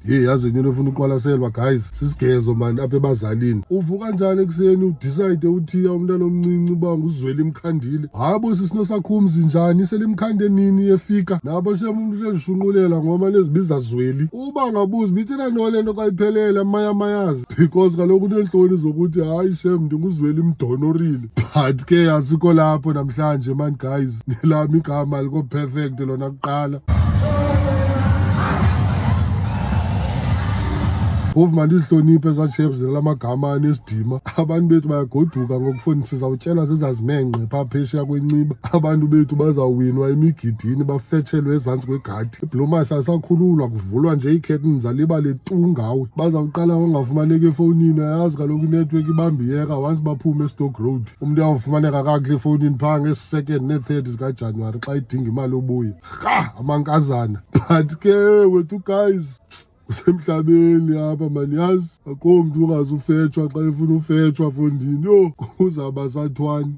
Hey yazi nini ufuna uqwalaselwa guys, sisigezo man apha ebazalini. Uvuka kanjani ekuseni udecide uthiya umntana omncinci uba nguzwela imkhandile? Habo sisinosakhumzi njani selimkhande nini efika? Nabo shem umuntu sezishunqulela ngoma nezibiza zweli. Uba ngabuzi bithina no lento kayiphelele amayazi because kaloku unenhloni zokuthi hayi shem ndinguzweli imdonorile. But ke asikho lapho namhlanje man guys, nelami igama liko perfect lona kuqala. Phofu manje ihloniphe ezashebs lamagama anesidima. Abantu bethu bayagoduka ngokufoni sizawutyelwa zizazimenqe phaa phesheya kwenciba. Abantu bethu bazawuwinwa emigidini bafetshelwe ezantsi kwegadi. Ibhlomasi asakhululwa kuvulwa nje ii-curtains alibale tu ngawe. Bazawuqala bangafumaneki efowunini, ayazi kaloku inetwork ibambiyeka once baphume eStock Road. Umuntu uyawufumaneka kakuhle efowunini phaa ngesi-2nd ne-3rd zikaJanuwari xa idinga imali obuye. Rhaaa amankazana. But ke wethu guys, usemhlabeni apha mani yazi, akho mntu ungazufetshwa xa efuna ufetshwa fondini. Yho, kuzawuba sathwani.